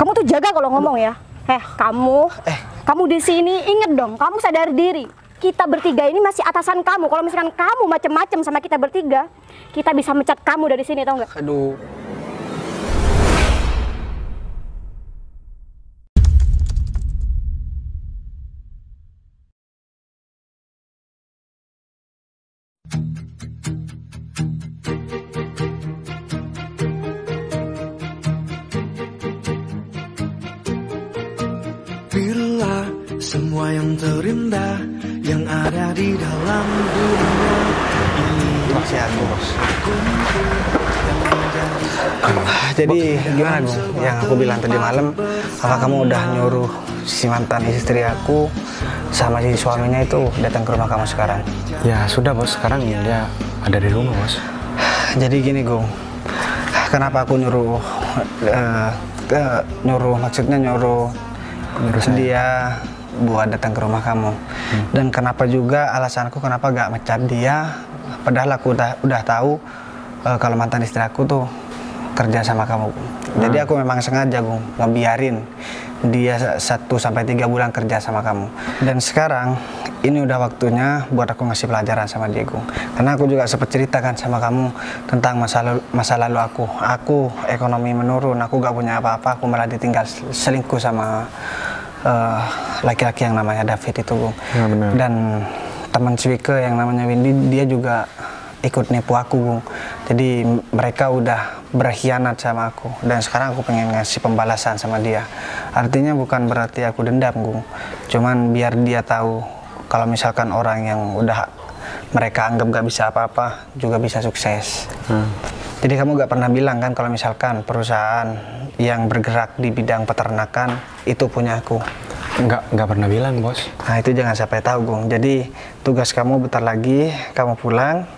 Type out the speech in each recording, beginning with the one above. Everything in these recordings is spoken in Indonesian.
Kamu tuh jaga kalau ngomong ya. Kamu di sini inget dong, kamu sadar diri. Kita bertiga ini masih atasan kamu. Kalau misalkan kamu macem-macem sama kita bertiga, kita bisa mecat kamu dari sini, tau nggak? Aduh. Bila semua yang terindah yang ada di dalam dunia ini Masih aku, bos. Jadi gimana, Gung? Yang aku bilang tadi malam, apa kamu udah nyuruh si mantan istri aku sama si suaminya itu datang ke rumah kamu sekarang? Ya sudah bos, sekarang dia ada di rumah bos. Jadi gini, Gung, kenapa aku nyuruh maksudnya nyuruh dia buat datang ke rumah kamu, dan kenapa juga alasanku kenapa gak mecat dia, padahal aku udah tahu kalau mantan istri aku tuh kerja sama kamu. Jadi aku memang sengaja, Gung, ngebiarin dia 1-3 bulan kerja sama kamu. Dan sekarang ini udah waktunya buat aku ngasih pelajaran sama dia, Gung. Karena aku juga sempat ceritakan sama kamu tentang masa lalu aku. Aku ekonomi menurun, aku gak punya apa-apa, aku malah ditinggal selingkuh sama laki-laki yang namanya David itu, Gung. Ya, benar. Dan teman Swike yang namanya Windy, dia juga ikut nipu aku, Gung. Jadi mereka udah berkhianat sama aku, dan sekarang aku pengen ngasih pembalasan sama dia. Artinya bukan berarti aku dendam, Gung, cuman biar dia tahu kalau misalkan orang yang udah mereka anggap gak bisa apa-apa juga bisa sukses. Jadi kamu gak pernah bilang kan kalau misalkan perusahaan yang bergerak di bidang peternakan itu punya aku? Nggak pernah bilang bos. Nah itu jangan sampai tahu, Gung. Jadi tugas kamu bentar lagi, kamu pulang,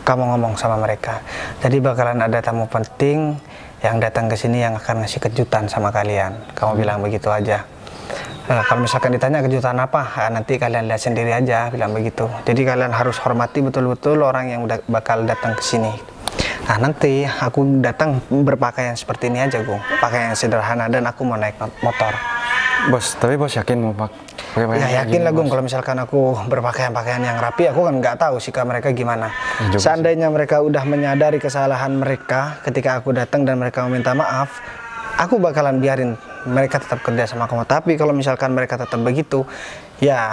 kamu ngomong sama mereka. Jadi bakalan ada tamu penting yang datang ke sini yang akan ngasih kejutan sama kalian. Kamu bilang begitu aja. Kalau misalkan ditanya kejutan apa, nanti kalian lihat sendiri aja, bilang begitu. Jadi kalian harus hormati betul-betul orang yang udah bakal datang ke sini. Nah nanti aku datang berpakaian seperti ini aja, Gung. Pakaian sederhana, dan aku mau naik motor. Bos, tapi bos yakin mau pakai pakaian? Ya yakin lah, Gung. Kalau misalkan aku berpakaian yang rapi, aku kan nggak tahu sikap mereka gimana. Seandainya mereka udah menyadari kesalahan mereka ketika aku datang dan mereka meminta maaf, aku bakalan biarin mereka tetap kerja sama kamu. Tapi kalau misalkan mereka tetap begitu, ya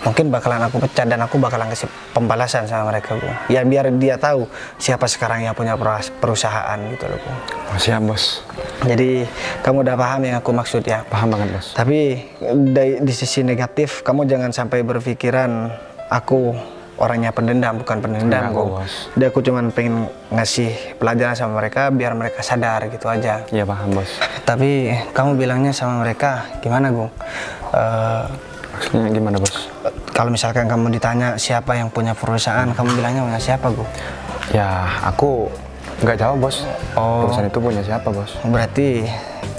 mungkin bakalan aku pecat dan aku bakalan kasih pembalasan sama mereka, Gung. Ya biar dia tahu siapa sekarang yang punya perusahaan gitu loh, Gung. Oh, siap bos. Jadi kamu udah paham yang aku maksud ya? Paham banget bos. Tapi di sisi negatif, kamu jangan sampai berpikiran aku orangnya pendendam. Bukan pendendam, Gung. Jadi aku cuma pengen ngasih pelajaran sama mereka biar mereka sadar gitu aja. Iya paham bos. Tapi kamu bilangnya sama mereka gimana, Gung? Maksudnya gimana bos? Kalau misalkan kamu ditanya siapa yang punya perusahaan, kamu bilangnya punya siapa, Gung? Ya aku nggak jawab bos. Oh. Perusahaan itu punya siapa bos? Berarti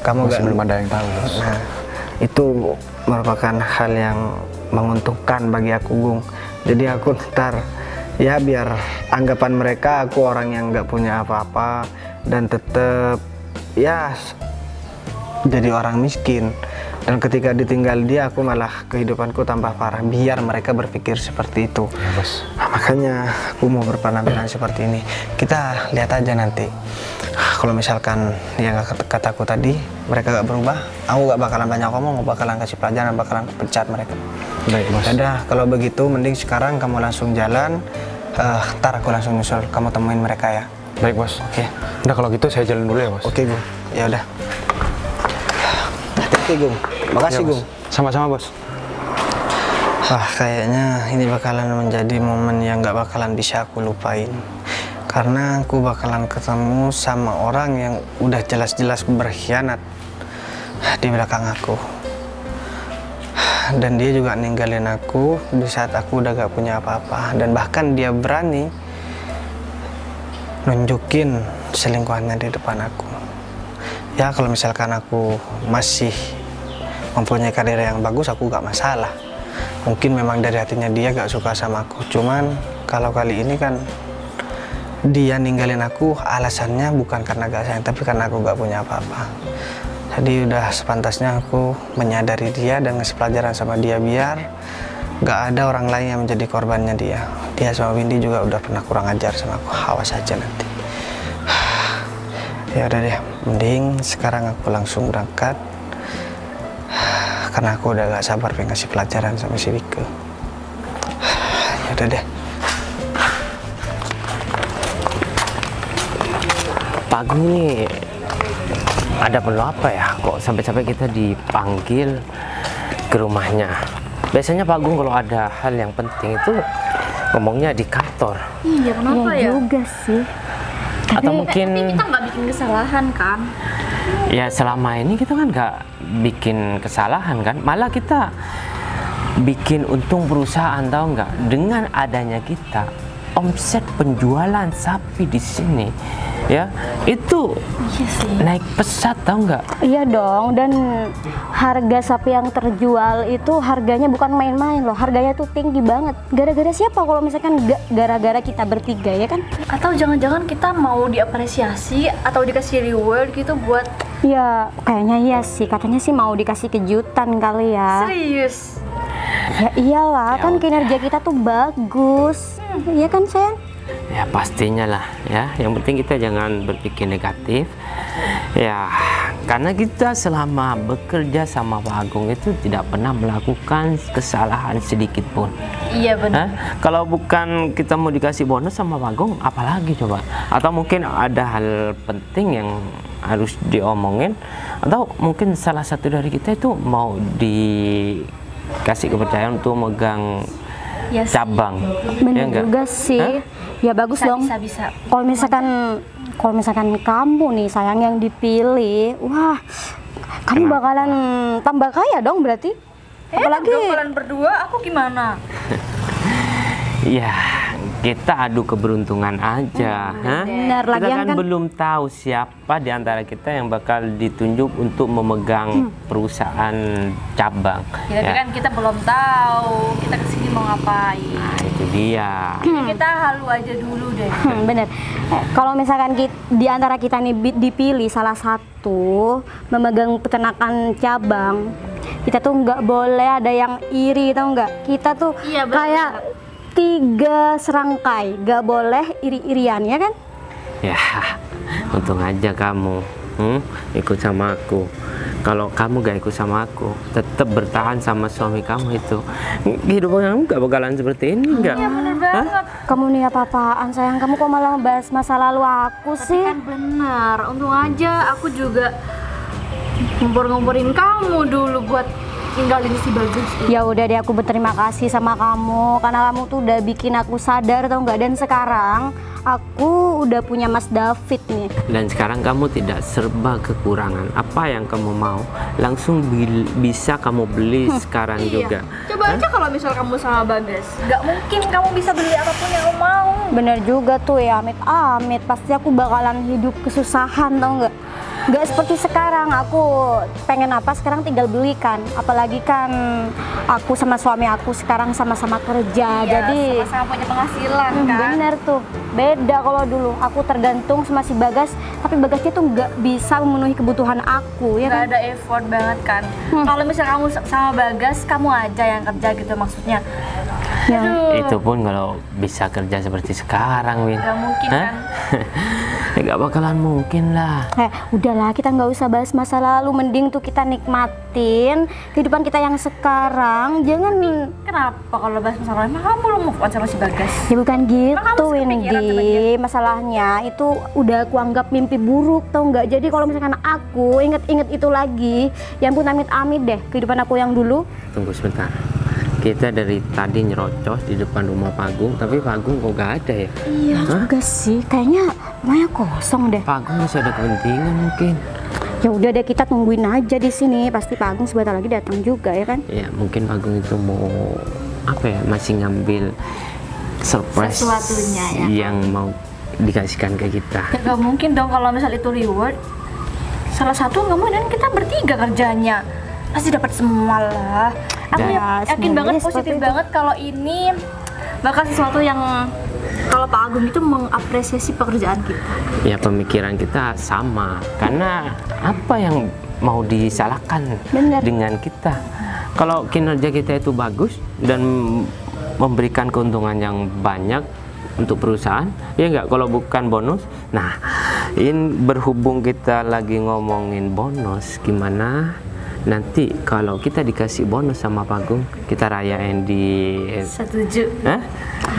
kamu Masih belum ada yang tahu bos. Nah, itu merupakan hal yang menguntungkan bagi aku, Gung. Jadi aku ntar ya biar anggapan mereka aku orang yang nggak punya apa-apa dan tetap ya jadi orang miskin. Dan ketika ditinggal dia, aku malah kehidupanku tambah parah. Biar mereka berpikir seperti itu. Ya, bos. Nah, makanya aku mau berpenampilan seperti ini. Kita lihat aja nanti. Kalau misalkan yang kataku tadi mereka gak berubah, aku gak bakalan banyak ngomong, bakalan kasih pelajaran, bakalan pecat mereka. Baik bos. Udah, kalau begitu mending sekarang kamu langsung jalan. Ntar aku langsung nyusul, kamu temuin mereka ya. Baik bos. Oke. Udah kalau gitu saya jalan dulu ya bos. Oke, Gung. Ya udah. Hati-hati, Gung. Makasih, Ya, bos. Gung. Sama-sama bos. Wah, kayaknya ini bakalan menjadi momen yang gak bakalan bisa aku lupain. Karena aku bakalan ketemu sama orang yang udah jelas-jelas berkhianat di belakang aku. Dan dia juga ninggalin aku di saat aku udah gak punya apa-apa. Dan bahkan dia berani nunjukin selingkuhannya di depan aku. Ya kalau misalkan aku masih mempunyai karir yang bagus, aku gak masalah. Mungkin memang dari hatinya dia gak suka sama aku. Cuman kalau kali ini kan dia ninggalin aku alasannya bukan karena gak sayang, tapi karena aku gak punya apa-apa. Jadi udah sepantasnya aku menyadari dia dan ngasih pelajaran sama dia biar gak ada orang lain yang menjadi korbannya dia. Dia sama Windy juga udah pernah kurang ajar sama aku, awas aja nanti. Ya udah deh, mending sekarang aku langsung berangkat karena aku udah gak sabar pengen ngasih pelajaran sama si Wike. Ya udah deh. Pak Agung ini ada perlu apa ya? Kok sampai-sampai kita dipanggil ke rumahnya? Biasanya Pak Agung kalau ada hal yang penting itu ngomongnya di kantor. Iya, kenapa ya? Juga sih. Atau mungkin Tapi kita nggak bikin kesalahan kan? ya selama ini kita kan nggak bikin kesalahan kan, malah kita bikin untung perusahaan, tahu nggak? Dengan adanya kita, omset penjualan sapi di sini ya itu naik pesat, tahu nggak? Iya dong, dan harga sapi yang terjual itu harganya bukan main-main loh, harganya tuh tinggi banget. Gara-gara siapa kalau misalkan gara-gara kita bertiga ya kan? Atau jangan-jangan kita mau diapresiasi atau dikasih reward gitu buat Ya kayaknya iya sih, katanya sih mau dikasih kejutan kali ya. serius? Ya iyalah, kan kinerja kita tuh bagus. Iya kan sayang? Ya pastinya lah ya, yang penting kita jangan berpikir negatif ya, karena kita selama bekerja sama Pak Agung itu tidak pernah melakukan kesalahan sedikit pun. Iya benar. Kalau bukan kita mau dikasih bonus sama Pak Agung, apalagi coba? Atau mungkin ada hal penting yang harus diomongin, atau mungkin salah satu dari kita itu mau dikasih kepercayaan untuk megang Ya sih. cabang. Bener enggak? juga sih. Hah? Ya bagus Bisa, dong. bisa. Kalau misalkan kamu nih sayang yang dipilih, wah, kamu Kenapa? bakalan tambah kaya dong berarti. Apalagi kalian berdua, aku gimana? Ya, kita adu keberuntungan aja. Hah? bener, Kita lagian kan kan- belum tahu siapa di antara kita yang bakal ditunjuk untuk memegang perusahaan cabang. Ya, tapi kan kita belum tahu kita kesini mau ngapain. Nah, itu dia. Kita halu aja dulu deh. bener. Kalau misalkan di antara kita nih dipilih salah satu memegang peternakan cabang, kita tuh nggak boleh ada yang iri, tau nggak? Kita tuh Iya, bener. kayak 3 serangkai, nggak boleh iri-irian ya kan? Ya, untung aja kamu ikut sama aku. Kalau kamu gak ikut sama aku, tetap bertahan sama suami kamu itu, kehidupan kamu gak bakalan seperti ini, enggak? Iya bener banget. Kamu nih apa-apaan sayang? Kamu kok malah ngebahas masa lalu aku Tapi sih? kan bener, untung aja aku juga ngumpur-ngumpurin kamu dulu buat tinggalin si Bagus. Ya udah deh, aku berterima kasih sama kamu karena kamu tuh udah bikin aku sadar, tau nggak? Dan sekarang aku udah punya Mas David nih. Dan sekarang kamu tidak serba kekurangan. Apa yang kamu mau, langsung bisa kamu beli sekarang juga. Coba aja kalau misal kamu sama Bagas, nggak mungkin kamu bisa beli apapun yang kamu mau. Bener juga tuh ya, amit-amit pasti aku bakalan hidup kesusahan, tau nggak? Nggak seperti sekarang, aku pengen apa sekarang tinggal belikan. Apalagi kan aku sama suami aku sekarang sama-sama kerja, jadi sama-sama punya penghasilan kan. bener tuh. Beda kalau dulu aku tergantung sama si Bagas, tapi Bagasnya tuh nggak bisa memenuhi kebutuhan aku ya Nggak kan? ada effort banget kan. Kalau misal kamu sama Bagas, kamu aja yang kerja gitu maksudnya. Ya. Itu pun kalau bisa kerja seperti sekarang, Win. Nggak mungkin Hah? kan. Nggak bakalan mungkin lah. Udahlah, kita nggak usah bahas masa lalu, mending tuh kita nikmatin kehidupan kita yang sekarang. Jangan Kenapa kalau bahas masalah emang kamu belum move on sama si Bagas? ya bukan gitu, Emang kamu kepikiran sama dia? Windy. Masalahnya itu udah aku anggap mimpi buruk, tau nggak? Jadi kalau misalkan aku inget-inget itu lagi, ya ampun, amit-amit deh kehidupan aku yang dulu. Tunggu sebentar. Kita dari tadi nyerocos di depan rumah Pak Agung, tapi Pak Agung kok gak ada ya? Iya juga sih, kayaknya rumahnya kosong deh. Pak Agung masih ada kepentingan mungkin. Ya udah deh, kita tungguin aja di sini. Pasti Pak Agung sebentar lagi datang juga ya kan? Ya mungkin Pak Agung itu mau apa ya, masih ngambil surprise Sesuatunya ya. yang mau dikasihkan ke kita. Ya nggak mungkin dong kalau misal itu reward. Salah satu nggak mungkin, dan kita bertiga kerjanya. Pasti dapat semua lah. Aku Dan- yakin sebenarnya banget, seperti positif itu. banget kalau ini bakal sesuatu yang kalau Pak Agung itu mengapresiasi pekerjaan kita. Ya pemikiran kita sama, karena apa yang mau disalahkan Bener. dengan kita? Kalau kinerja kita itu bagus dan memberikan keuntungan yang banyak untuk perusahaan, ya enggak, kalau bukan bonus. Nah, ini berhubung kita lagi ngomongin bonus, gimana nanti kalau kita dikasih bonus sama Pak Agung, kita rayain di... Setuju. Hah?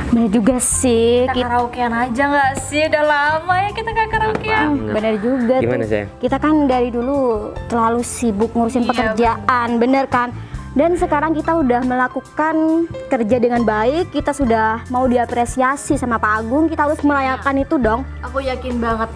Bener juga sih. Kita karaokean aja nggak sih? Udah lama ya kita nggak karaokean. Bener juga Gimana, tuh. sayang? Kita kan dari dulu terlalu sibuk ngurusin Iya, pekerjaan, bener kan? Dan sekarang kita udah melakukan kerja dengan baik, kita sudah mau diapresiasi sama Pak Agung, kita harus merayakan itu dong. Aku yakin banget.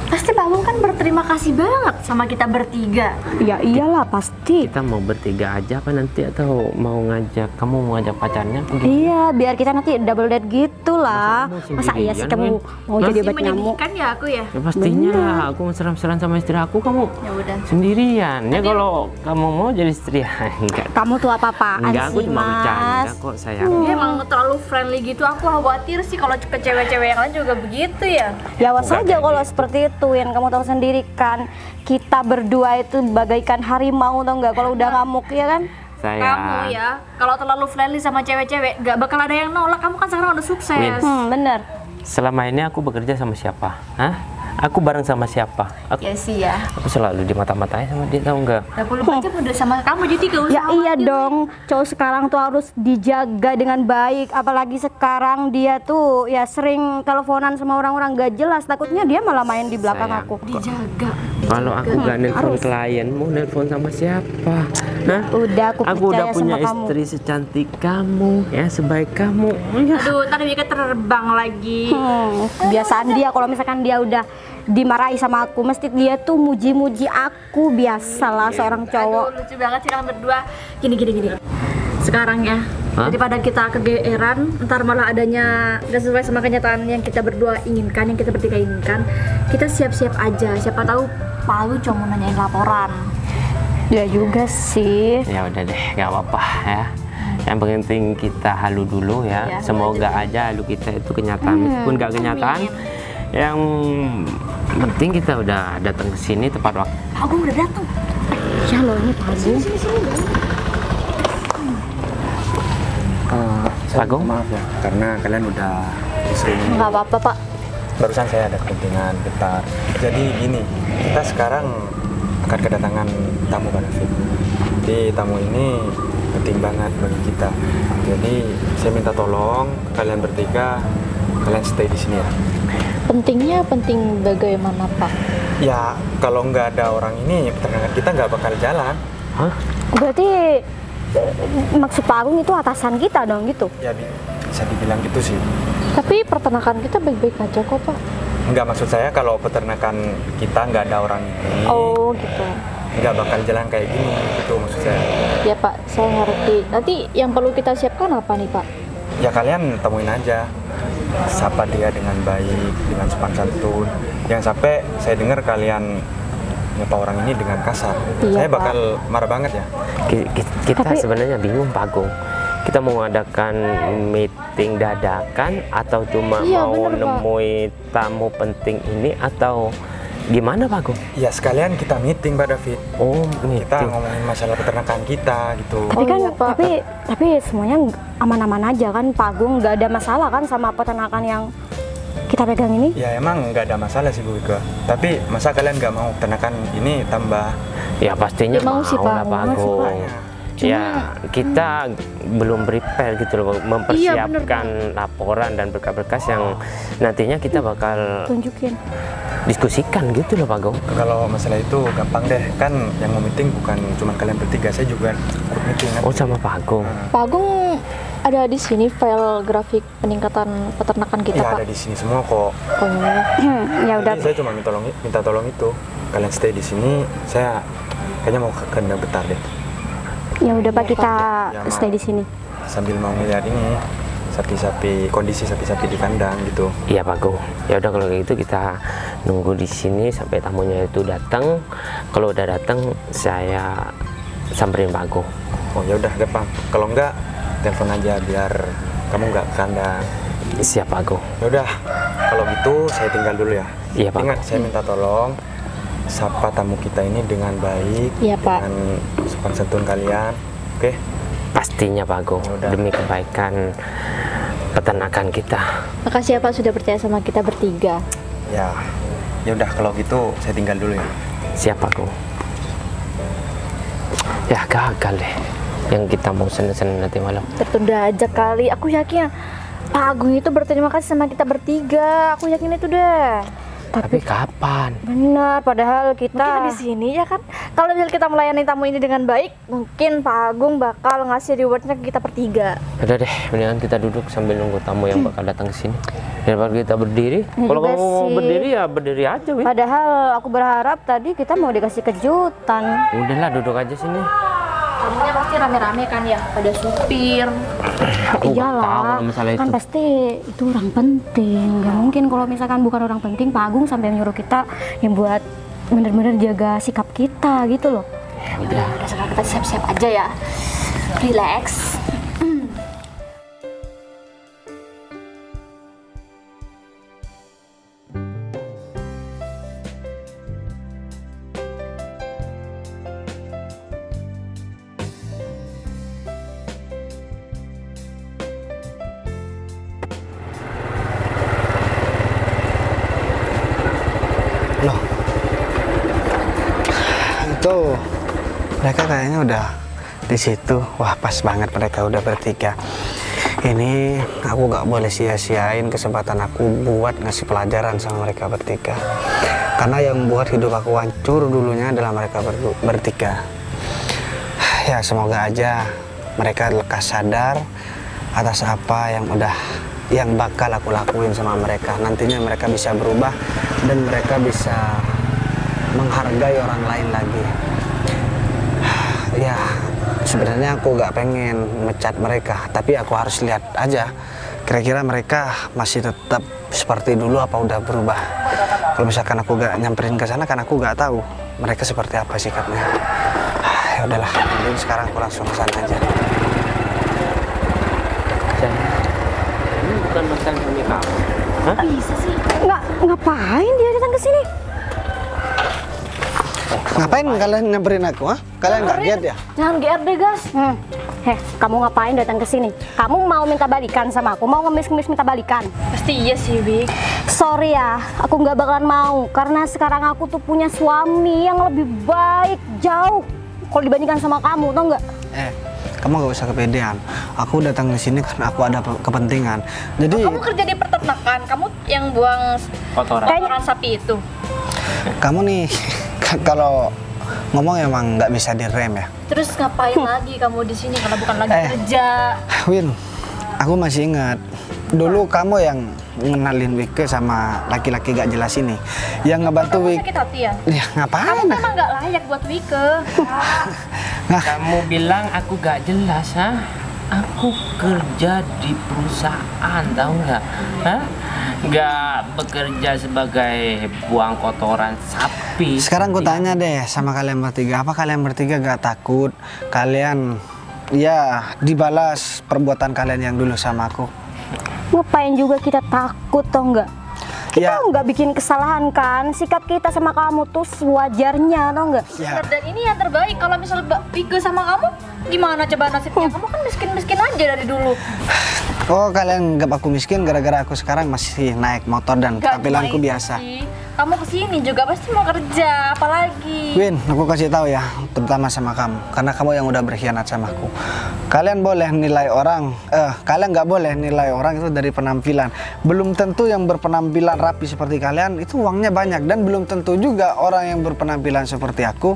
Pasti Pak Agung kan berterima kasih banget sama kita bertiga. Ya iyalah pasti. Kita mau bertiga aja apa nanti, atau mau ngajak, kamu mau ngajak pacarnya apa gitu? Iya, biar kita nanti double date gitu lah. Masa kamu Masa iya sih sendirian, kamu Win? mau Hah? jadi Masih obat nyamuk? menyedihkan ya aku ya. Ya pastinya lah, aku mesra-mesraan sama istri aku, kamu Ya udah. sendirian. Ya kalau kamu mau jadi istri, enggak. Kamu tuh apa-apaan Enggak, aku sih, cuma bercanda Mas? kok, sayang. Dia emang terlalu friendly gitu. Aku khawatir sih kalau ke cewek-cewek yang lain juga begitu ya. Ya awas Bukan saja kayak kalau gitu. seperti itu, yang kamu tahu sendiri kan, kita berdua itu bagaikan harimau, tau nggak, kalau udah ngamuk ya kan? Sayang. Kamu ya, kalau terlalu friendly sama cewek-cewek, gak bakal ada yang nolak. Kamu kan sekarang udah sukses. Win. Bener. Selama ini aku bekerja sama siapa? Hah? Aku bareng sama siapa? Ya sih ya. Aku selalu di mata-matanya sama dia, tahu nggak? 24 jam udah sama kamu, jadi gak usah Ya iya khawatir. dong, cowok sekarang tuh harus dijaga dengan baik. Apalagi sekarang dia tuh ya sering teleponan sama orang-orang gak jelas. Takutnya dia malah main di belakang Sayang. aku. Dijaga. Kalau aku nggak nelpon klien, mau nelpon sama siapa? Hah? Udah, aku udah percaya punya sama kamu. istri secantik kamu, ya sebaik kamu. Ya. Aduh, ntar Wika terbang lagi. Kebiasaan dia kalau misalkan dia udah dimarahi sama aku, mesti dia tuh muji-muji aku. Biasalah seorang cowok. Aduh, lucu banget sih kalian berdua. Gini. Sekarang ya, Hah? daripada kita kegeeran, ntar malah adanya gak sesuai sama kenyataan yang kita berdua inginkan, yang kita bertiga inginkan. Kita siap-siap aja. Siapa tahu Pak Agung cuma mau nanyain laporan. Ya juga sih. Ya udah deh, nggak apa-apa ya. Yang penting kita halu dulu ya. Ya, Semoga aja halu kita itu kenyataan, meskipun nggak kenyataan. Yang penting kita udah datang ke sini tepat waktu. Pak Agung udah datang. Ya loh, ini Pak Agung. Pak Agung? Maaf ya, karena kalian udah sering. Nggak apa-apa Pak. Barusan saya ada kepentingan bentar. Jadi gini, kita sekarang akan kedatangan tamu Pak David. Jadi tamu ini penting banget bagi kita. Jadi saya minta tolong kalian bertiga, kalian stay di sini ya. Pentingnya penting bagaimana Pak? Ya kalau nggak ada orang ini, peternakan kita nggak bakal jalan. Hah? Berarti maksud Pak Agung itu atasan kita dong gitu? Ya bisa dibilang gitu sih. Tapi peternakan kita baik-baik aja kok Pak. Nggak, maksud saya kalau peternakan kita nggak ada orang ini, Oh gitu. nggak bakal jalan kayak gini, gitu maksud saya. Ya Pak, saya ngerti. Nanti yang perlu kita siapkan apa nih Pak? Ya kalian temuin aja, sapa dia dengan baik, dengan sopan santun. Yang sampai saya dengar kalian nyapa orang ini dengan kasar. Iya, Saya bakal marah banget ya. Kita Tapi- sebenarnya bingung, Pak Agung. Kita mau mengadakan meeting dadakan atau cuma Iya, mau bener, Pak. nemui tamu penting ini, atau gimana, Pak Agung? Ya sekalian kita meeting Pak David. Oh, Kita meeting. ngomongin masalah peternakan kita gitu. Tapi Oh kan, iya, Pak. tapi semuanya aman-aman aja kan Pak Agung, nggak ada masalah kan sama peternakan yang kita pegang ini? Ya emang nggak ada masalah sih Bu Wika. Tapi masa kalian nggak mau peternakan ini tambah? Ya pastinya Ya, mau sih, Pak. lah, Pak Mau sih, Agung. Pak. Ya, kita belum prepare gitu loh, Iya, mempersiapkan laporan dan berkas-berkas yang nantinya kita bakal Tunjukin. diskusikan gitu loh, Pak Agung. Kalau masalah itu gampang deh. Kan yang mau meeting bukan cuma kalian bertiga, saya juga ikut meeting. Oh, sama Pak Agung. Pak Agung ada di sini file grafik peningkatan peternakan kita Iya Pak. ada di sini semua kok. Oh iya. Ya udah. Jadi saya cuma minta tolong itu. Kalian stay di sini. Saya kayaknya mau ke kandang bentar deh. Ya udah Pak, kita Ya, stay di sini. Sambil mau ngeliat ini sapi-sapi, kondisi sapi-sapi di kandang gitu. Iya, Pak Agung. Ya udah kalau gitu kita nunggu di sini sampai tamunya itu datang. Kalau udah datang saya samperin Pak Agung. Oh ya udah gampang. Kalau enggak telepon aja biar kamu nggak ke kandang. Siap Pak Agung. Ya udah, kalau gitu saya tinggal dulu ya. Iya, Pak. Ingat, saya minta tolong sapa tamu kita ini dengan baik, Iya, Pak. dengan sopan santun kalian. Oke? Pastinya Pak Agung, Yaudah. demi kebaikan peternakan kita. Makasih ya Pak sudah percaya sama kita bertiga. Ya. Ya udah, kalau gitu saya tinggal dulu ya. Siap Pak Agung. Ya gagal deh yang kita mau seneng-seneng nanti malam. Tertunda aja kali. Aku yakin Pak Agung itu berterima kasih sama kita bertiga. Aku yakin itu deh. Tapi kapan? Benar, padahal Mungkin kita di sini ya kan. Kalau misalnya kita melayani tamu ini dengan baik, mungkin Pak Agung bakal ngasih rewardnya ke kita bertiga. Udah deh, mendingan kita duduk sambil nunggu tamu yang bakal datang ke sini. Daripada kita berdiri. Kalau juga kamu mau sih. berdiri ya berdiri aja, Win. Padahal aku berharap tadi kita mau dikasih kejutan. Udahlah, duduk aja sini. Tamunya pasti rame-rame kan ya, pada supir. Aku nggak tahu Iyalah, kalau masalah kan itu. pasti itu orang penting. Gak mungkin kalau misalkan bukan orang penting, Pak Agung sampai nyuruh kita yang buat bener-bener jaga sikap kita gitu loh. Udah sekarang kita siap-siap aja ya. Relax. Loh, itu mereka kayaknya udah di situ. Wah, pas banget mereka udah bertiga. Ini aku gak boleh sia-siain kesempatan aku buat ngasih pelajaran sama mereka bertiga. Karena yang buat hidup aku hancur dulunya adalah mereka bertiga. Ya semoga aja mereka lekas sadar atas apa yang bakal aku lakuin sama mereka. Nantinya mereka bisa berubah dan mereka bisa menghargai orang lain lagi. Ya sebenarnya aku gak pengen mecat mereka, tapi aku harus lihat aja kira-kira mereka masih tetap seperti dulu apa udah berubah. Kalau misalkan aku gak nyamperin ke sana, kan aku gak tahu mereka seperti apa sikapnya. Ya udahlah, mending sekarang aku langsung ke sana aja. Ini bukan mantan suami kamu. Hah? Bisa sih. Ngapain dia datang ke sini? Ngapain kalian nyamperin aku? Hah? Kalian gak lihat ya? Jangan GR deh, Gas. Kamu ngapain datang ke sini? Kamu mau minta balikan sama aku? Mau ngemis-ngemis minta balikan? Pasti iya sih, Bik. Sorry ya, aku nggak bakalan mau karena sekarang aku tuh punya suami yang lebih baik jauh kalau dibandingkan sama kamu, tau nggak? Kamu gak usah kepedean. Aku datang ke sini karena aku ada kepentingan. Jadi Kamu kerja di peternakan, kamu yang buang kotoran sapi itu. kamu nih kalau ngomong emang nggak bisa direm ya. Terus ngapain lagi kamu di sini kalau bukan lagi kerja? Win, aku masih ingat dulu kamu yang ngenalin Wike sama laki-laki gak jelas ini, yang ngebantu Kamu Wike. sakit hati ya? Ya ngapain? Kamu memang nggak layak buat Wike. Kamu bilang aku gak jelas, ha? Aku kerja di perusahaan, tahu nggak? Hah? Nggak bekerja sebagai buang kotoran sapi. Sekarang aku tanya deh sama kalian bertiga, apa kalian bertiga gak takut kalian ya dibalas perbuatan kalian yang dulu sama aku? Ngapain juga kita takut, tau nggak? Kita Ya. nggak bikin kesalahan kan? Sikap kita sama kamu tuh sewajarnya, tau nggak? Ya, Dan ini yang terbaik. Kalau misalnya Wike sama kamu, gimana coba nasibnya? Kamu kan miskin-miskin aja dari dulu. oh kalian anggap aku miskin gara-gara aku sekarang masih naik motor dan Gak tampilanku cuma itu biasa. sih. Kamu kesini juga pasti mau kerja, apalagi. Win, aku kasih tahu ya, terutama sama kamu, karena kamu yang udah berkhianat sama aku. Kalian boleh nilai orang, kalian nggak boleh nilai orang itu dari penampilan. Belum tentu yang berpenampilan rapi seperti kalian itu uangnya banyak, dan belum tentu juga orang yang berpenampilan seperti aku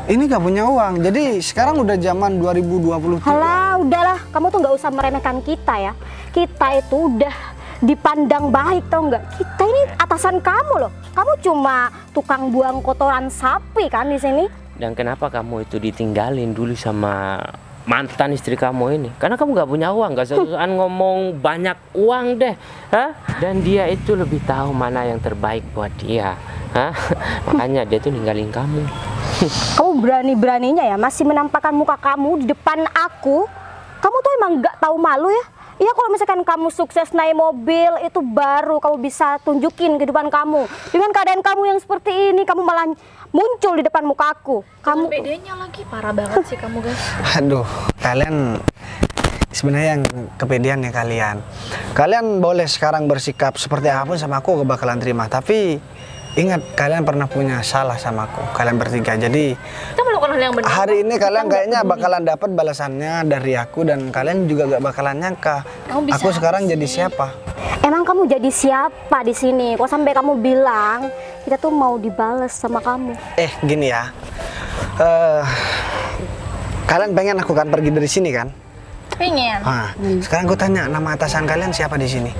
ini nggak punya uang. Jadi sekarang udah zaman 2023. Halah, udahlah. Kamu tuh nggak usah meremehkan kita ya. Kita itu udah dipandang baik, tau nggak? Kita ini atasan kamu loh. Kamu cuma tukang buang kotoran sapi kan di sini. Dan kenapa kamu itu ditinggalin dulu sama mantan istri kamu ini? Karena kamu nggak punya uang, nggak sesuatu ngomong banyak uang deh, hah? Dan dia itu lebih tahu mana yang terbaik buat dia, hah? Makanya dia tuh ninggalin kamu. Kamu berani-beraninya ya masih menampakkan muka kamu di depan aku. Kamu tuh emang nggak tahu malu ya? Iya, kalau misalkan kamu sukses naik mobil, itu baru kamu bisa tunjukin kehidupan kamu. Dengan keadaan kamu yang seperti ini, kamu malah muncul di depan muka aku. Kamu bedanya lagi parah banget sih kamu guys. Aduh, kalian sebenarnya yang kepedean ya kalian. Kalian boleh sekarang bersikap seperti apa sama aku, gak bakalan terima. Tapi ingat, kalian pernah punya salah sama aku, kalian bertiga. Jadi Kita melakukan hal yang benar. hari ini kalian kayaknya bakalan dapat balasannya dari aku, dan kalian juga gak bakalan nyangka Kamu bisa aku sekarang apa jadi sih? siapa. emang kamu jadi siapa di sini? Kok sampai kamu bilang kita tuh mau dibales sama kamu? Gini ya, kalian pengen aku kan pergi dari sini kan? Pengen. Nah, sekarang gue tanya, nama atasan kalian siapa di sini?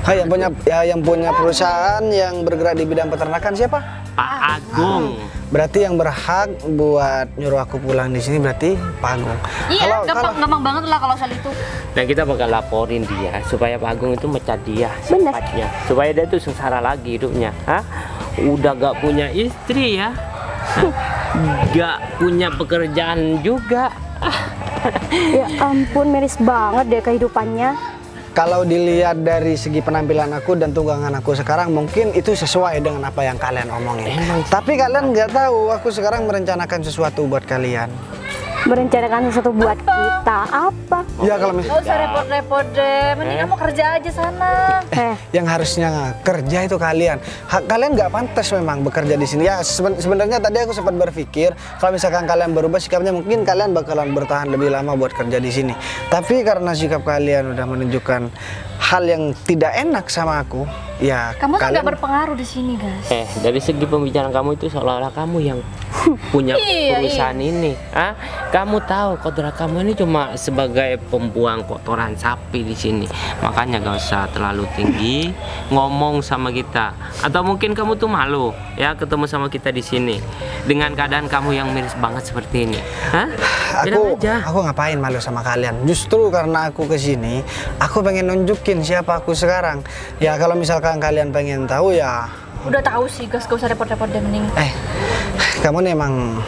Yang punya perusahaan yang bergerak di bidang peternakan siapa? Pak Agung. Berarti yang berhak buat nyuruh aku pulang di sini berarti Pak Agung. Iya, gampang banget lah kalau soal itu. Dan kita bakal laporin dia supaya Pak Agung itu mecat dia Bener. secepatnya. Supaya dia tuh sengsara lagi hidupnya. Hah? Udah gak punya istri ya. Gak punya pekerjaan juga. Ya ampun, miris banget deh kehidupannya. Kalau dilihat dari segi penampilan aku dan tunggangan aku sekarang, mungkin itu sesuai dengan apa yang kalian omongin. Tapi kalian nggak tahu, aku sekarang merencanakan sesuatu buat kalian. Merencanakan sesuatu buat kita apa? Ya kalau Gak usah repot-repot deh, mending kamu kerja aja sana. yang harusnya kerja itu kalian. Kalian nggak pantas memang bekerja di sini. Ya sebenarnya tadi aku sempat berpikir kalau misalkan kalian berubah sikapnya, mungkin kalian bakalan bertahan lebih lama buat kerja di sini. Tapi karena sikap kalian udah menunjukkan hal yang tidak enak sama aku, ya Kamu tuh kalian gak berpengaruh di sini guys. Dari segi pembicaraan kamu itu seolah-olah kamu yang punya perusahaan ini. Hah? Kamu tahu kodrat kamu ini cuma sebagai pembuang kotoran sapi di sini. Makanya gak usah terlalu tinggi ngomong sama kita. Atau mungkin kamu tuh malu ya ketemu sama kita di sini dengan keadaan kamu yang miris banget seperti ini. Hah? Bilang aja. Aku ngapain malu sama kalian? Justru karena aku kesini, aku pengen nunjukin siapa aku sekarang. Ya kalau misalkan kalian pengen tahu ya. Udah tahu sih guys, gak usah repot-repot deh mending. Kamu nih emang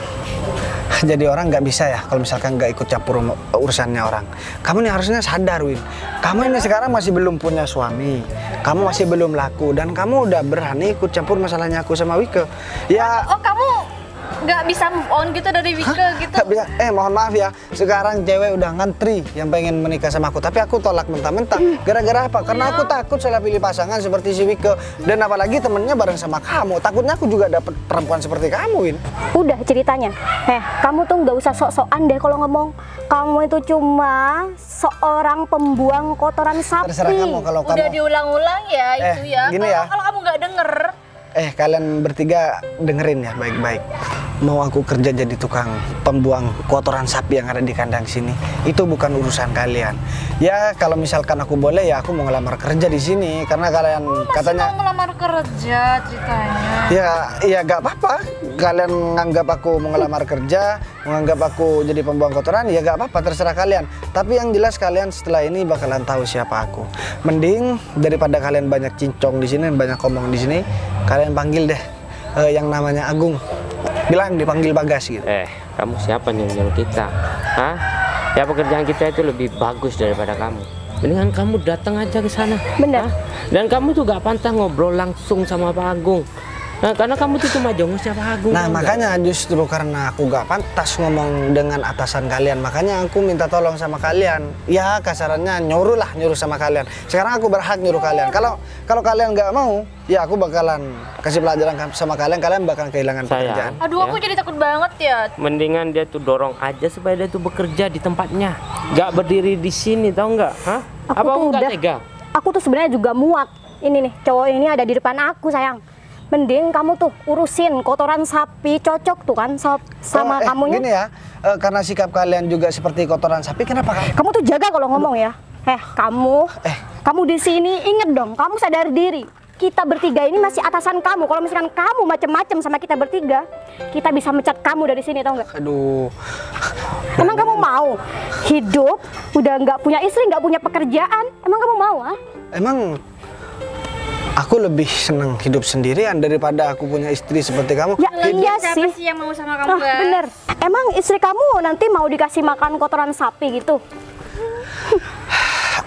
jadi orang nggak bisa ya kalau misalkan nggak ikut campur urusannya orang. Kamu nih harusnya sadar, Win. Kamu ini sekarang masih belum punya suami, kamu masih belum laku, dan kamu udah berani ikut campur masalahnya aku sama Wike. Ya. Oh kamu nggak bisa move on gitu dari Wike gitu? Nggak bisa. Mohon maaf ya, sekarang cewek udah ngantri yang pengen menikah sama aku, tapi aku tolak mentah-mentah. Gara-gara apa? Karena aku takut salah pilih pasangan seperti si Wike, dan apalagi temennya bareng sama kamu. Takutnya aku juga dapet perempuan seperti kamu, Win. Udah ceritanya. Kamu tuh nggak usah sok-sokan deh kalau ngomong. Kamu itu cuma seorang pembuang kotoran sapi. Terserah kamu kalau kamu. Udah diulang-ulang ya itu ya. Gini ya. Kalau kamu nggak denger. Kalian bertiga dengerin ya baik-baik. Mau aku kerja jadi tukang pembuang kotoran sapi yang ada di kandang sini, itu bukan urusan kalian. Ya kalau misalkan aku boleh, ya aku mau ngelamar kerja di sini karena kalian katanya. Mau ngelamar kerja ceritanya. Ya gak apa-apa. Kalian menganggap aku mau ngelamar kerja, menganggap aku jadi pembuang kotoran, ya gak apa-apa, terserah kalian. Tapi yang jelas kalian setelah ini bakalan tahu siapa aku. Mending daripada kalian banyak cincong di sini, banyak ngomong di sini, kalian panggil deh yang namanya Agung. Bilang dipanggil Bagas gitu. Kamu siapa nih yang nyuruh kita? Hah? Ya pekerjaan kita itu lebih bagus daripada kamu. Mendingan kamu datang aja ke sana. Bener. Hah? Dan kamu tuh gak pantas ngobrol langsung sama Pak Agung. Nah, karena kamu tuh cuma jongos Pak Agung. Nah makanya justru karena aku gak pantas ngomong dengan atasan kalian, makanya aku minta tolong sama kalian. Ya kasarannya nyuruh sama kalian. Sekarang aku berhak nyuruh kalian. Kalau kalian gak mau, ya aku bakalan kasih pelajaran sama kalian. Kalian bakal kehilangan pekerjaan. Aduh aku jadi takut banget ya. Mendingan dia tuh dorong aja supaya dia tuh bekerja di tempatnya. Gak berdiri di sini, tau nggak? Hah? Apa aku nggak tega? Aku tuh sebenarnya juga muak. Ini nih cowok ini ada di depan aku, sayang. Mending kamu tuh urusin kotoran sapi, cocok tuh kan sama kamunya. Gini ya, karena sikap kalian juga seperti kotoran sapi, kenapa Kamu tuh jaga kalau ngomong ya. Kamu di sini inget dong, kamu sadar diri. Kita bertiga ini masih atasan kamu. Kalau misalkan kamu macem-macem sama kita bertiga, kita bisa mecat kamu dari sini, tau nggak? Aduh. Emang kamu mau hidup udah nggak punya istri, nggak punya pekerjaan? Emang kamu mau, ah? Emang aku lebih senang hidup sendirian daripada aku punya istri seperti kamu. Ya iya Siapa sih. sih yang mau sama kamu guys? Bener. Emang istri kamu nanti mau dikasih makan kotoran sapi gitu?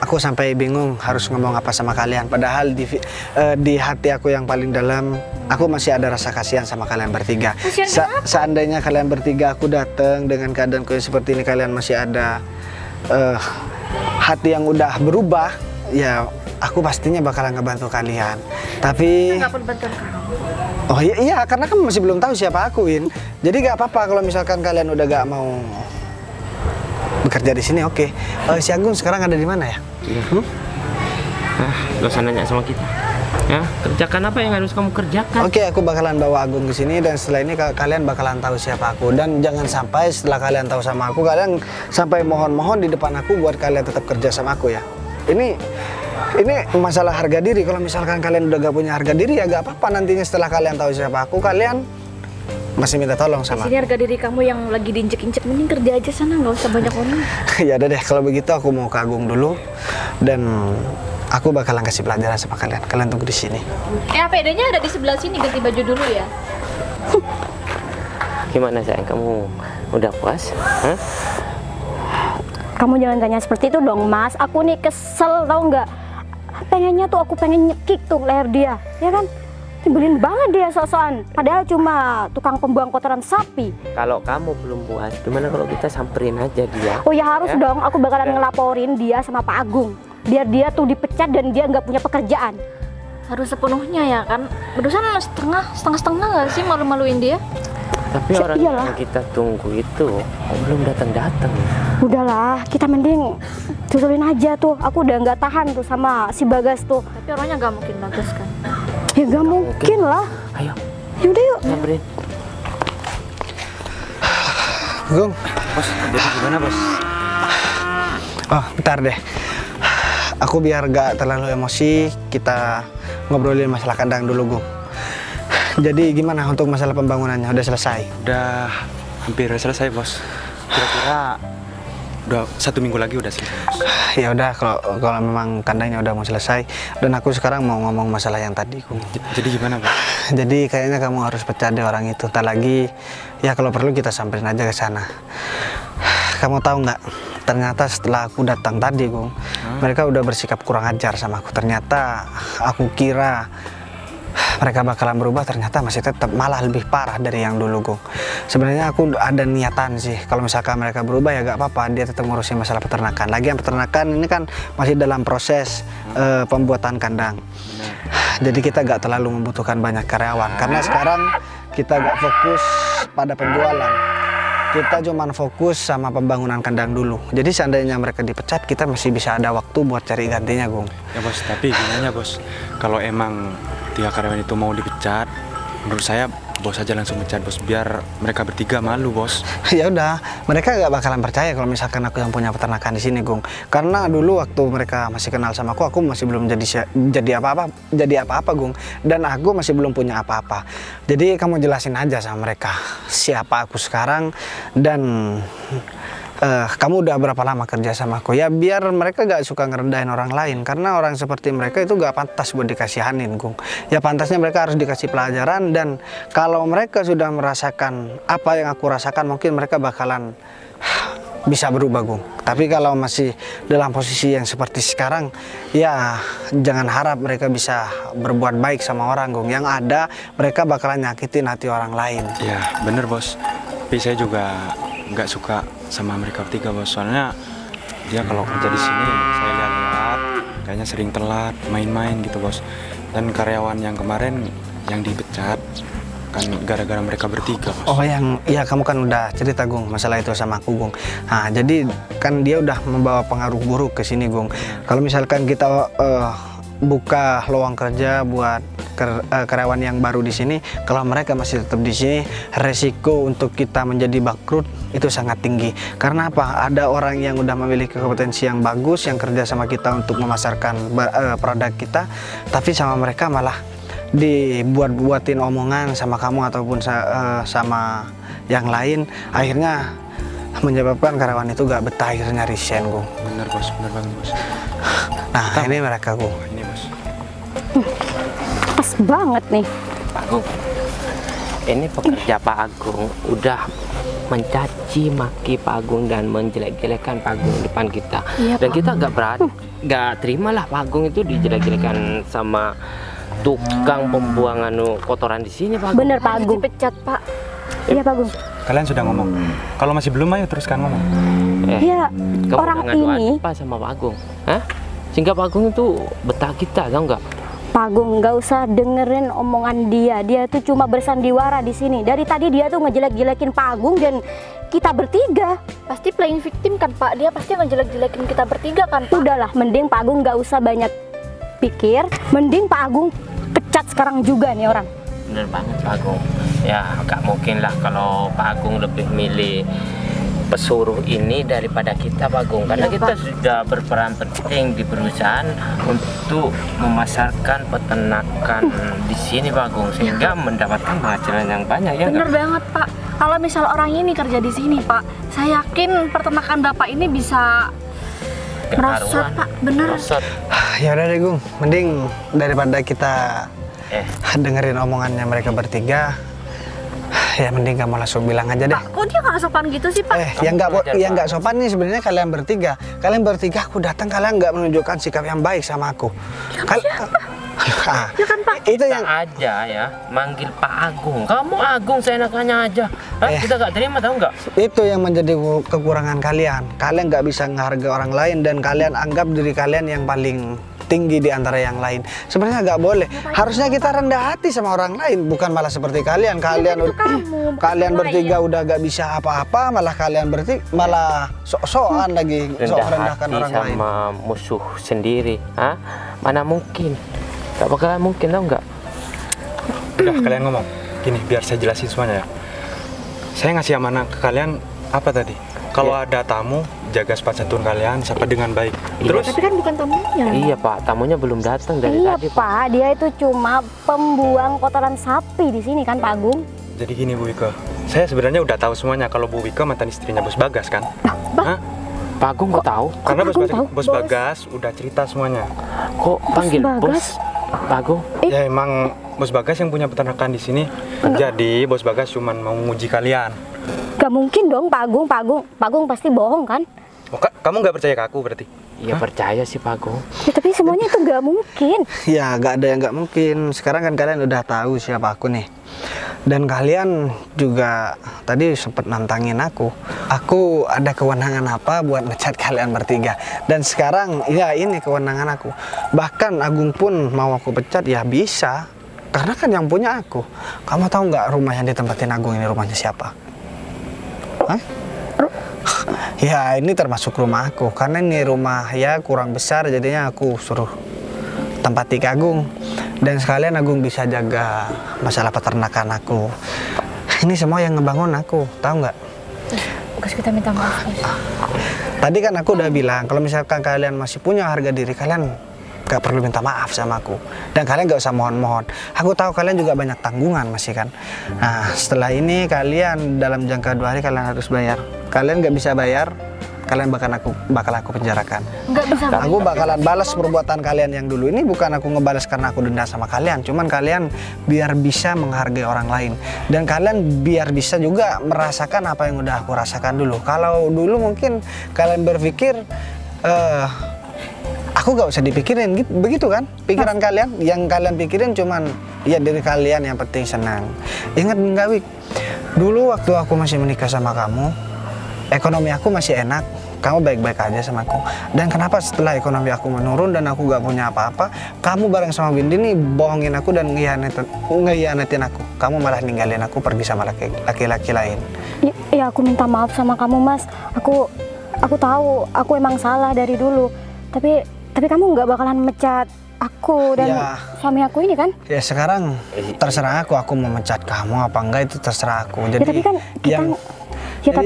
Aku aku sampai bingung harus ngomong apa sama kalian. Padahal di hati aku yang paling dalam, aku masih ada rasa kasihan sama kalian bertiga. Seandainya kalian bertiga aku datang dengan keadaanku yang seperti ini, kalian masih ada hati yang udah berubah, ya aku pastinya bakalan ngebantu kalian. Tapi Nggak perlu bantuan kamu. oh iya, karena kamu masih belum tahu siapa aku, Win. Jadi gak apa-apa kalau misalkan kalian udah gak mau bekerja di sini, oke. Si Agung sekarang ada di mana ya? Gak usah nanya sama kita. Ya, kerjakan apa yang harus kamu kerjakan. Oke, aku bakalan bawa Agung ke sini dan setelah ini kalian bakalan tahu siapa aku. Dan jangan sampai setelah kalian tahu sama aku, kalian sampai mohon-mohon di depan aku buat kalian tetap kerja sama aku ya. Ini masalah harga diri. Kalau misalkan kalian udah gak punya harga diri ya gak apa-apa, nantinya setelah kalian tahu siapa aku, kalian masih minta tolong sama Sini harga diri kamu yang lagi diinjek-injek, mending kerja aja sana, nggak usah banyak ngomong. Ya udah deh, kalau begitu aku mau ke Agung dulu dan aku bakalan kasih pelajaran sama kalian. Kalian tunggu di sini. APD-nya ada di sebelah sini, ganti baju dulu ya. Gimana sayang, kamu udah puas? Hah? Kamu jangan tanya seperti itu dong, Mas. Aku nih kesel, tau nggak? Pengennya tuh aku pengen nyekik tuh leher dia, ya kan? Nyebelin banget dia sok-sokan. Padahal cuma tukang pembuang kotoran sapi. Kalau kamu belum puas, gimana kalau kita samperin aja dia? Oh ya harus dong, aku bakalan ngelaporin dia sama Pak Agung. Biar dia tuh dipecat dan dia nggak punya pekerjaan. Harus sepenuhnya ya kan. Barusan setengah nggak sih malu-maluin dia? Tapi orang iyalah. yang kita tunggu itu belum datang-datang. Udahlah, kita mending susulin aja tuh. Aku udah nggak tahan tuh sama si Bagas tuh. Tapi orangnya nggak mungkin bagus kan. Ya nggak mungkin lah. Ayo, Yaudah yuk. samperin. Agung. Bos, jadi gimana bos? Oh, bentar deh. Aku biar gak terlalu emosi, kita ngobrolin masalah kandang dulu, Gung. Jadi gimana untuk masalah pembangunannya? Udah selesai? Udah hampir selesai bos. Kira-kira udah 1 minggu lagi udah selesai bos. Ya udah, kalau memang kandangnya udah mau selesai, dan aku sekarang mau ngomong masalah yang tadi, Gung. Jadi gimana bos? Jadi kayaknya kamu harus pecat deh orang itu. Tak lagi, ya kalau perlu kita samperin aja ke sana. Kamu tahu nggak? Ternyata setelah aku datang tadi, Gung, mereka udah bersikap kurang ajar sama aku. Ternyata aku kira mereka bakalan berubah, ternyata masih tetap malah lebih parah dari yang dulu, Gung. Sebenarnya aku ada niatan sih, kalau misalkan mereka berubah ya gak apa-apa, dia tetap ngurusin masalah peternakan. Lagian peternakan ini kan masih dalam proses pembuatan kandang. Jadi kita gak terlalu membutuhkan banyak karyawan, karena sekarang kita gak fokus pada penjualan. Kita cuman fokus sama pembangunan kandang dulu. Jadi seandainya mereka dipecat, kita masih bisa ada waktu buat cari gantinya, Gung. Ya bos, tapi gimana bos? Kalau emang 3 karyawan itu mau dipecat, menurut saya bos aja langsung pecat bos, biar mereka bertiga malu bos. Ya udah, mereka gak bakalan percaya kalau misalkan aku yang punya peternakan di sini, Gung. Karena dulu waktu mereka masih kenal sama aku masih belum jadi apa-apa, Gung. Dan aku masih belum punya apa-apa. Jadi kamu jelasin aja sama mereka siapa aku sekarang dan kamu udah berapa lama kerja sama aku, ya biar mereka gak suka ngerendahin orang lain, karena orang seperti mereka itu gak pantas buat dikasihanin, Gung. Ya pantasnya mereka harus dikasih pelajaran, dan kalau mereka sudah merasakan apa yang aku rasakan, mungkin mereka bakalan bisa berubah, Gung. Tapi kalau masih dalam posisi yang seperti sekarang, ya jangan harap mereka bisa berbuat baik sama orang, Gung. Yang ada mereka bakalan nyakitin hati orang lain. Ya bener bos, tapi saya juga nggak suka sama mereka bertiga bos, soalnya dia kalau kerja di sini saya lihat kayaknya sering telat, main-main gitu bos. Dan karyawan yang kemarin yang dipecat kan gara-gara mereka bertiga bos. Oh ya kamu kan udah cerita, Gung, masalah itu sama aku, Gung. Nah jadi kan dia udah membawa pengaruh buruk ke sini, Gung. Kalau misalkan kita buka lowong kerja buat karyawan yang baru di sini, kalau mereka masih tetap di sini, resiko untuk kita menjadi bangkrut itu sangat tinggi. Karena apa? Ada orang yang udah memiliki kompetensi yang bagus, yang kerja sama kita untuk memasarkan produk kita, tapi sama mereka malah dibuatin omongan sama kamu ataupun sama yang lain, akhirnya menyebabkan karyawan itu gak betah, akhirnya resign, Gung. Bener bos, bener banget bos. Nah ini mereka, Gung. Ini bos. Pas banget nih. Pak Agung, ini pekerja Pak Agung udah mencaci maki Pak Agung dan menjelek-jelekan Pak Agung depan kita. Iya, Dan Pak. kita nggak terimalah Pak Agung itu dijelek-jelekan sama tukang pembuangan kotoran di sini Pak Agung. Bener Pak Agung. Dipecat, Pak. Iya Pak Agung. Kalian sudah ngomong. Kalau masih belum, ayo teruskan ngomong. Iya, Kamu orang udah ngadu ini apa sama Pak Agung? Hah? Sehingga Pak Agung itu betah kita, tau nggak? Pak Agung nggak usah dengerin omongan dia. Dia tuh cuma bersandiwara di sini. Dari tadi dia tuh ngejelek-jelekin Pak Agung dan kita bertiga. Pasti playing victim kan, Pak? Dia pasti ngejelek-jelekin kita bertiga kan, Pak? Udahlah, mending Pak Agung nggak usah banyak pikir. Mending Pak Agung pecat sekarang juga nih orang. Bener banget Pak Agung. Ya nggak mungkin lah kalau Pak Agung lebih milih pesuruh ini daripada kita Pak Agung, karena Iya, kita Pak. sudah berperan penting di perusahaan untuk memasarkan peternakan di sini Pak Agung, sehingga mendapatkan penghasilan yang banyak ya Bener nggak? banget, Pak. Kalau misal orang ini kerja di sini, Pak, saya yakin peternakan Bapak ini bisa merosot, Karuan. Pak. Bener. Merosot. Ya udah deh Gung, mending daripada kita dengerin omongannya mereka bertiga, ya mending kamu langsung bilang aja deh. Pak, kok dia nggak sopan gitu sih, Pak? Yang nggak belajar, yang Pak. nggak sopan nih sebenarnya kalian bertiga. Kalian bertiga aku datang, kalian nggak menunjukkan sikap yang baik sama aku. Ya kan, Pak? Itu Kita yang aja ya manggil Pak Agung. Kamu Agung seenaknya aja. Hah? Kita nggak terima tahu nggak? itu yang menjadi kekurangan kalian. Kalian nggak bisa menghargai orang lain dan kalian anggap diri kalian yang paling tinggi di antara yang lain. Sebenarnya nggak boleh. Harusnya kita rendah hati sama orang lain, bukan malah seperti kalian. Kalian kalian bertiga udah nggak bisa apa-apa, malah kalian malah sok-sokan lagi, sok Rendah rendahkan hati orang lain. sama musuh sendiri. Hah? Mana mungkin? Gak bakalan mungkin tau nggak? Udah kalian ngomong. Gini, biar saya jelasin semuanya ya. Saya ngasih amanah ke kalian apa tadi? Kalau ada tamu, jaga sopan santun kalian, sapa dengan baik. Terus Tapi kan bukan tamunya. Iya Pak, tamunya belum datang dari Iya tadi Pak, dia itu cuma pembuang kotoran sapi di sini kan Pak Agung. jadi gini Bu Wika. Saya sebenarnya udah tahu semuanya kalau Bu Wika mantan istrinya Bos Bagas kan? Hah? Pak Agung kok tahu? Karena Pak Agung tahu? Bos Bagas udah cerita semuanya. Kok panggil Bagas? bos? Pak Agung? Ya emang Bos Bagas yang punya peternakan di sini. Jadi Bos Bagas cuman mau nguji kalian. Gak mungkin dong Pak Agung, Pak Agung pasti bohong kan? Oh, kamu nggak percaya ke aku berarti? Iya percaya sih Pak Agung. Ya, tapi semuanya itu gak mungkin. Ya nggak ada yang nggak mungkin. Sekarang kan kalian udah tahu siapa aku nih. Dan kalian juga tadi sempat nantangin aku. Aku ada kewenangan apa buat ngecat kalian bertiga. Dan sekarang ya ini kewenangan aku. Bahkan Agung pun mau aku pecat ya bisa. Karena kan yang punya aku. Kamu tahu nggak rumah yang ditempatin Agung ini rumahnya siapa? Hah? Ya ini termasuk rumah aku. Karena ini rumah ya kurang besar, jadinya aku suruh tempati ke Agung. Dan sekalian Agung bisa jaga masalah peternakan aku. Ini semua yang ngebangun aku, tahu nggak? Gus, kita minta maaf, Gus. Tadi kan aku udah bilang kalau misalkan kalian masih punya harga diri, kalian gak perlu minta maaf sama aku. Dan kalian gak usah mohon-mohon. Aku tahu kalian juga banyak tanggungan masih kan. Nah setelah ini kalian dalam jangka 2 hari kalian harus bayar. Kalian gak bisa bayar, kalian bakal aku penjarakan. Nggak bisa, Pak. Aku bakalan balas perbuatan kalian yang dulu. Ini bukan aku ngebalas karena aku dendam sama kalian, cuman kalian biar bisa menghargai orang lain. Dan kalian biar bisa juga merasakan apa yang udah aku rasakan dulu. Kalau dulu mungkin kalian berpikir aku gak usah dipikirin gitu, begitu kan? Pikiran kalian, yang kalian pikirin cuman ya diri kalian yang penting senang. Ingat nggak Wik? Dulu waktu aku masih menikah sama kamu, ekonomi aku masih enak, kamu baik-baik aja sama aku. Dan kenapa setelah ekonomi aku menurun dan aku gak punya apa-apa, kamu bareng sama Windy nih bohongin aku dan ngehianatin aku. Kamu malah ninggalin aku pergi sama laki-laki lain. Ya aku minta maaf sama kamu Mas. Aku tahu aku emang salah dari dulu. Tapi kamu nggak bakalan mecat aku dan Ya. suami aku ini kan? Ya sekarang terserah aku mau mencat kamu apa enggak itu terserah aku. Jadi Ya, tapi kan kita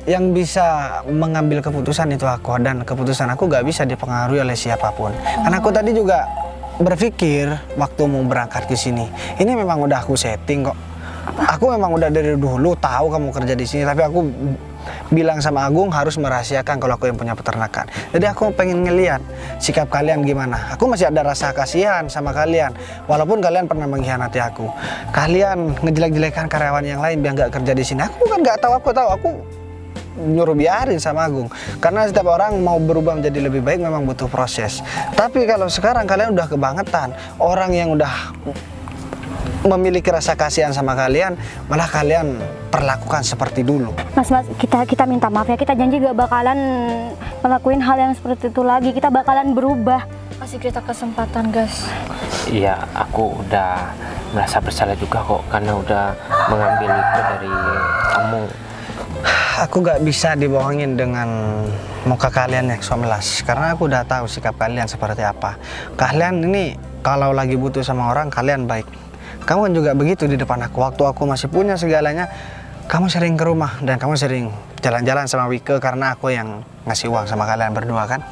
yang bisa mengambil keputusan itu aku, dan keputusan aku gak bisa dipengaruhi oleh siapapun. Karena aku tadi juga berpikir waktu mau berangkat ke sini, ini memang udah aku setting kok. Aku memang udah dari dulu tahu kamu kerja di sini, tapi aku bilang sama Agung harus merahasiakan kalau aku yang punya peternakan. Jadi aku pengen ngeliat sikap kalian gimana. Aku masih ada rasa kasihan sama kalian, walaupun kalian pernah mengkhianati aku. Kalian ngejelek-jelekan karyawan yang lain biar nggak kerja di sini. Aku kan nggak tahu, aku nyuruh biarin sama Agung, karena setiap orang mau berubah menjadi lebih baik memang butuh proses. Tapi kalau sekarang kalian udah kebangetan, orang yang udah memiliki rasa kasihan sama kalian malah kalian perlakukan seperti dulu. Mas, kita minta maaf ya, kita janji gak bakalan ngelakuin hal yang seperti itu lagi, kita bakalan berubah. Kasih kita kesempatan, guys. Iya, aku udah merasa bersalah juga kok karena udah mengambil itu dari kamu. Aku gak bisa dibohongin dengan muka kalian yang somelas, karena aku udah tahu sikap kalian seperti apa. Kalian ini kalau lagi butuh sama orang, kalian baik. Kamu kan juga begitu di depan aku. Waktu aku masih punya segalanya, kamu sering ke rumah dan kamu sering jalan-jalan sama Wike karena aku yang ngasih uang sama kalian berdua kan.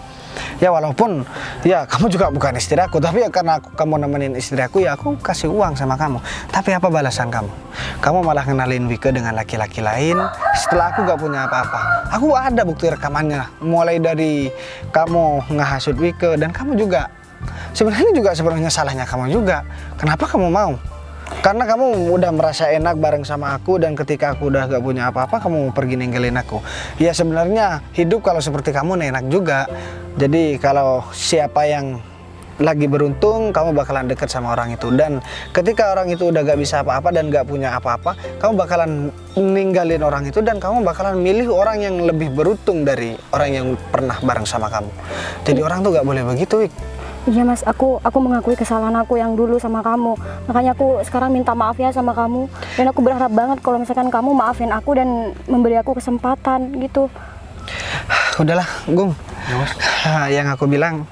Ya walaupun ya kamu juga bukan istri aku, tapi ya karena kamu nemenin istri aku, ya aku kasih uang sama kamu. Tapi apa balasan kamu? Kamu malah kenalin Wike dengan laki-laki lain setelah aku gak punya apa-apa. Aku ada bukti rekamannya, mulai dari kamu ngehasut Wike, dan kamu juga sebenarnya salahnya kamu juga. Kenapa kamu mau? Karena kamu udah merasa enak bareng sama aku, dan ketika aku udah gak punya apa-apa kamu pergi ninggalin aku. Ya sebenarnya hidup kalau seperti kamu enak juga. Jadi kalau siapa yang lagi beruntung, kamu bakalan deket sama orang itu. Dan ketika orang itu udah gak bisa apa-apa dan gak punya apa-apa, kamu bakalan ninggalin orang itu dan kamu bakalan milih orang yang lebih beruntung dari orang yang pernah bareng sama kamu. Jadi orang tuh gak boleh begitu, Wik. Iya Mas, aku mengakui kesalahan aku yang dulu sama kamu. Makanya aku sekarang minta maaf ya sama kamu. Dan aku berharap banget kalau misalkan kamu maafin aku dan memberi aku kesempatan gitu. Udahlah, Gung. Yang aku bilang,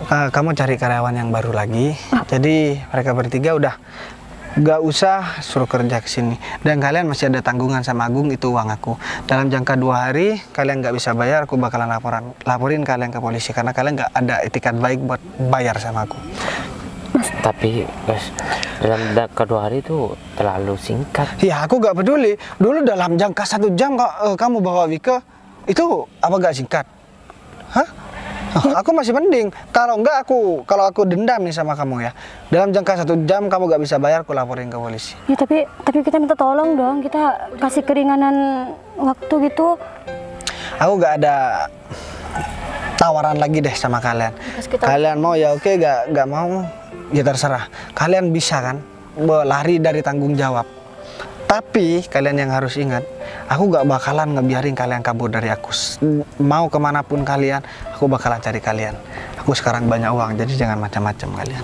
kamu cari karyawan yang baru lagi. Jadi mereka bertiga udah gak usah suruh kerja ke sini. Dan kalian masih ada tanggungan sama Agung, itu uang aku. Dalam jangka 2 hari kalian gak bisa bayar, aku bakalan laporin kalian ke polisi karena kalian gak ada etikat baik buat bayar sama aku. Tapi guys, dalam jangka 2 hari itu terlalu singkat. Ya aku gak peduli. Dulu dalam jangka 1 jam kamu bawa Wike, itu apa gak singkat? Hah? Aku masih mending. Kalau aku dendam nih sama kamu ya, dalam jangka 1 jam kamu gak bisa bayar, aku laporin ke polisi. Ya tapi kita minta tolong dong, kita kasih keringanan waktu gitu. Aku gak ada tawaran lagi deh sama kalian. Kalian mau ya oke, gak mau ya terserah. Kalian bisa kan lari dari tanggung jawab. Tapi kalian yang harus ingat, aku gak bakalan ngebiarin kalian kabur dari aku. Mau kemanapun kalian, aku bakalan cari kalian. Aku sekarang banyak uang, jadi jangan macam-macam kalian.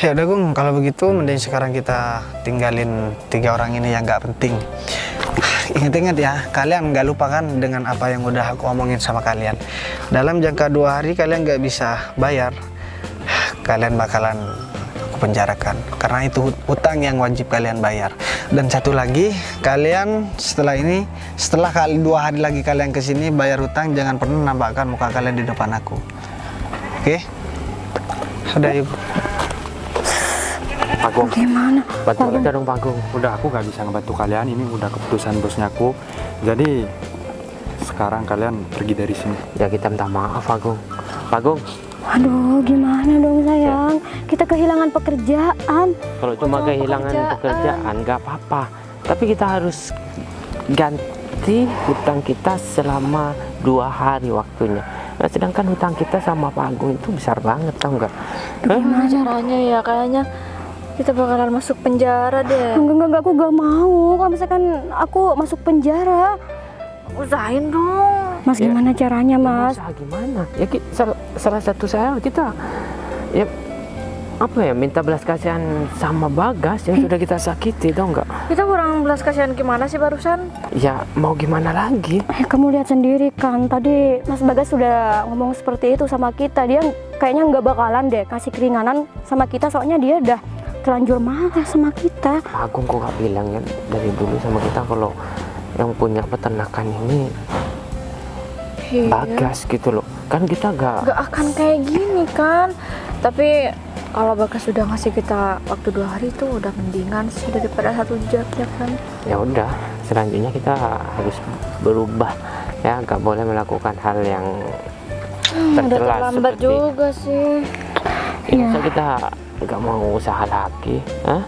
Ya udah Gung, kalau begitu mending sekarang kita tinggalin 3 orang ini yang gak penting. Ingat-ingat ya, kalian gak lupakan dengan apa yang udah aku omongin sama kalian. Dalam jangka 2 hari kalian gak bisa bayar, kalian bakalan aku penjarakan, karena itu hutang yang wajib kalian bayar. Dan satu lagi, kalian setelah 2 hari lagi kalian kesini bayar hutang, jangan pernah nampakkan muka kalian di depan aku. Oke? Sudah yuk. Agung, Gimana? bantu kita dong Pak Agung. Udah, aku gak bisa ngebantu kalian, ini udah keputusan bosnya aku. Jadi sekarang kalian pergi dari sini. Ya kita minta maaf Agung. Pak Agung, Aduh, gimana dong sayang? Kita kehilangan pekerjaan. kalau cuma kehilangan pekerjaan nggak apa-apa, tapi kita harus ganti hutang kita selama 2 hari waktunya. Nah, sedangkan hutang kita sama Pak Agung itu besar banget, tau nggak? Gimana caranya ya? Kayaknya kita bakalan masuk penjara deh. Enggak, aku gak mau. Kalau misalkan aku masuk penjara. Usahain dong. Mas, Ya. gimana caranya Mas? Usaha gimana? Ya salah satu saya kita ya apa ya, minta belas kasihan sama Bagas yang sudah kita sakiti, tau nggak? Kita kurang belas kasihan gimana sih barusan? Ya mau gimana lagi? Kamu lihat sendiri kan, tadi Mas Bagas sudah ngomong seperti itu sama kita. Dia kayaknya nggak bakalan deh kasih keringanan sama kita, soalnya dia udah terlanjur marah sama kita. Pak Agung kok nggak bilang ya dari dulu sama kita kalau yang punya peternakan ini Bagas gitu loh. Kan kita Gak akan kayak gini kan. Tapi kalau Bagas sudah ngasih kita waktu 2 hari itu udah mendingan sih daripada 1 jam ya kan. ya udah, selanjutnya kita harus berubah Ya, nggak boleh melakukan hal yang Udah tercela terlambat seperti juga sih. ini. Masa kita nggak mau usaha lagi? Hah?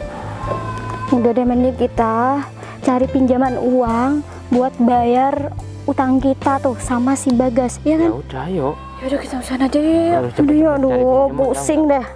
Udah deh, mending kita cari pinjaman uang buat bayar utang kita tuh sama si Bagas, ya Ya kan? udah, yuk. Yaudah kita usahain aja yuk. Harus cepet-cepet Aduh, cari aduh, pinjaman, tahu pusing nggak? deh.